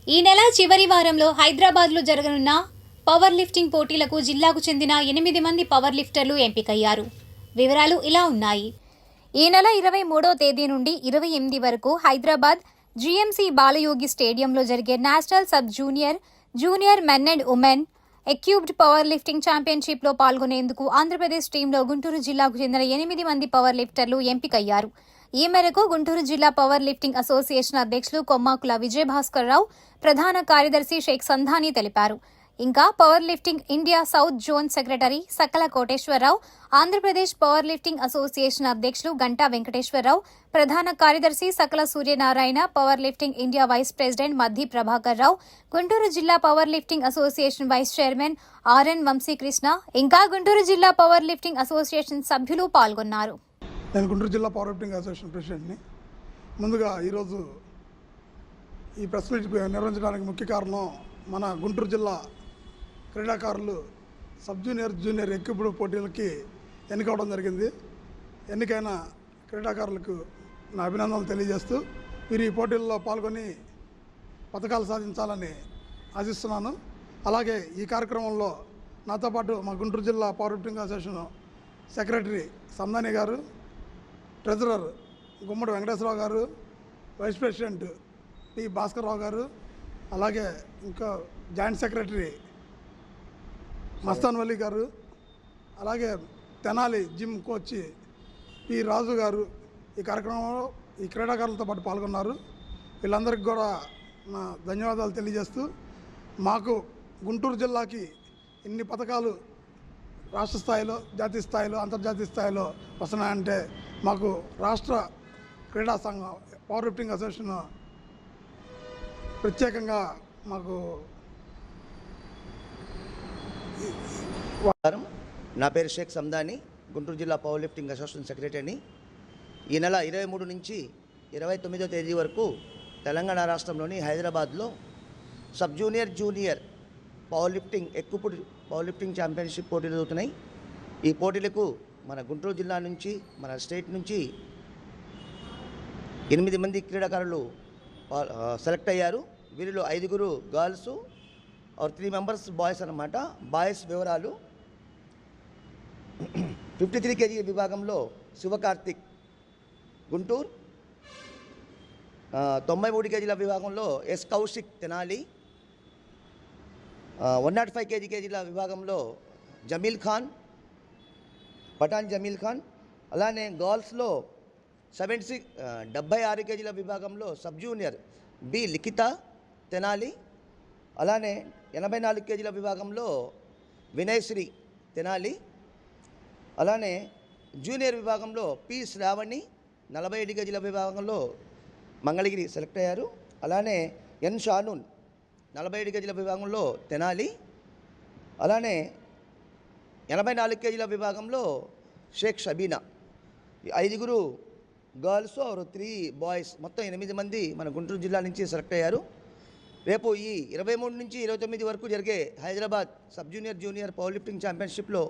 ఈ నెల చివరి వారంలో హైదరాబాద్లో జరగనున్న పవర్ లిఫ్టింగ్ పోటీలకు జిల్లాకు చెందిన 8 మంది పవర్ లిఫ్టర్లు ఎంపికయ్యారు. వివరాలు ఇలా ఉన్నాయి. ఈ నెల 23వ తేదీ నుండి 28 వరకు హైదరాబాద్ జీఎంసీ బాలయోగి స్టేడియంలో జరిగే national sub junior men and women equipped power lifting ఛాంపియన్షిప్లో పాల్గొనేందుకు ఆంధ్రప్రదేశ్ టీంలో గుంటూరు జిల్లాకు చెందిన 8 మంది పవర్ లిఫ్టర్లు ఎంపికయ్యారు. ఈ మేరకు గుంటూరు జిల్లా పవర్ లిఫ్టింగ్ అసోసియేషన్ అధ్యక్షులు కొమ్మాకుల విజయభాస్కర్ రావు, ప్రధాన కార్యదర్శి షేక్ సంధాని తెలిపారు. ఇంకా power lifting India south zone secretary Sakala Koteswararao, Andhra Pradesh power lifting association అధ్యక్షులు గంటా వెంకటేశ్వరరావు, ప్రధాన కార్యదర్శి Sakala Suryanarayana, power lifting India vice president Maddi Prabhakar Rao, Guntur జిల్లా power lifting association vice chairman RN Vamsikrishna, ఇంకా గుంటూరు జిల్లా పవర్ లిఫ్టింగ్ అసోసియేషన్ సభ్యులు పాల్గొన్నారు. నేను గుంటూరు జిల్లా పవర్ లిఫ్టింగ్ అసోసియేషన్ ప్రెసిడెంట్ని. ముందుగా ఈరోజు ఈ ప్రెస్ మీట్ నిర్వహించడానికి ముఖ్య కారణం మన గుంటూరు జిల్లా క్రీడాకారులు సబ్ జూనియర్ ఎక్కిప్పుడు పోటీలకి ఎన్నికవడం జరిగింది. ఎన్నికైన క్రీడాకారులకు నా అభినందనలు తెలియజేస్తూ వీరు ఈ పోటీల్లో పాల్గొని పథకాలు సాధించాలని ఆశిస్తున్నాను. అలాగే ఈ కార్యక్రమంలో నాతో పాటు మా గుంటూరు జిల్లా power lifting association secretary Sandani గారు, ట్రెజరర్ గుమ్మడి వెంకటేశ్వరరావు గారు, vice president P Bhaskar Rao గారు, అలాగే ఇంకా జాయింట్ సెక్రటరీ మస్తాన్ వలీ గారు, అలాగే తెనాలి జిమ్ కోచ్ పి రాజు గారు ఈ కార్యక్రమంలో ఈ క్రీడాకారులతో పాటు పాల్గొన్నారు. వీళ్ళందరికీ కూడా నా ధన్యవాదాలు తెలియజేస్తూ, మాకు గుంటూరు జిల్లాకి ఇన్ని పథకాలు రాష్ట్ర స్థాయిలో, జాతీయ స్థాయిలో, అంతర్జాతీయ స్థాయిలో వస్తున్నాయంటే మాకు రాష్ట్ర క్రీడా సంఘం పవర్ లిఫ్టింగ్ అసోసియేషన్ ప్రత్యేకంగా మాకు. నా పేరు షేక్ సందాని, గుంటూరు జిల్లా పవర్ లిఫ్టింగ్ అసోసియేషన్ సెక్రటరీని. ఈ నెల 23 నుంచి 29వ తేదీ వరకు తెలంగాణ రాష్ట్రంలోని హైదరాబాద్లో sub junior power lifting equipped power lifting championship పోటీలు జరుగుతున్నాయి. ఈ పోటీలకు మన గుంటూరు జిల్లా నుంచి, మన స్టేట్ నుంచి 8 మంది క్రీడాకారులు సెలెక్ట్ అయ్యారు. వీరిలో 5 గర్ల్స్ ఆర్ 3 మెంబర్స్ బాయ్స్ అన్నమాట. బాయ్స్ వివరాలు: 53 kg విభాగంలో శివకార్తిక్ గుంటూరు, 93 kg విభాగంలో ఎస్ కౌశిక్ తెనాలి, 105 kg విభాగంలో జమీల్ ఖాన్ పఠాన్ జమీల్ ఖాన్. అలానే గర్ల్స్లో 76 kg విభాగంలో సబ్ జూనియర్ బి లిఖిత తెనాలి. అలానే 84 kg విభాగంలో వినయశ్రీ తెనాలి. అలానే జూనియర్ విభాగంలో పి శ్రావణి 47 kg విభాగంలో మంగళగిరి సెలెక్ట్ అయ్యారు. అలానే ఎన్ షానూన్ 47 kg విభాగంలో తెనాలి. అలానే 84 kg విభాగంలో షేక్ షబీనా. 5 గర్ల్స్ 3 బాయ్స్, మొత్తం 8 మంది మన గుంటూరు జిల్లా నుంచి సెలెక్ట్ అయ్యారు. రేపు ఈ 23 నుంచి 29 వరకు జరిగే Hyderabad sub junior power lifting ఛాంపియన్షిప్లో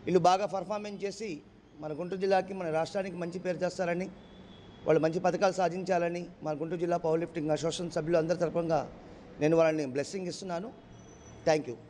వీళ్ళు బాగా పర్ఫార్మెన్స్ చేసి మన గుంటూరు జిల్లాకి, మన రాష్ట్రానికి మంచి పేరు తెస్తారని, వాళ్ళు మంచి పథకాలు సాధించాలని మన గుంటూరు జిల్లా పవర్ లిఫ్టింగ్ అసోసియేషన్ సభ్యులు అందరి తరపున నేను వాళ్ళని బ్లెస్సింగ్ ఇస్తున్నాను. Thank you.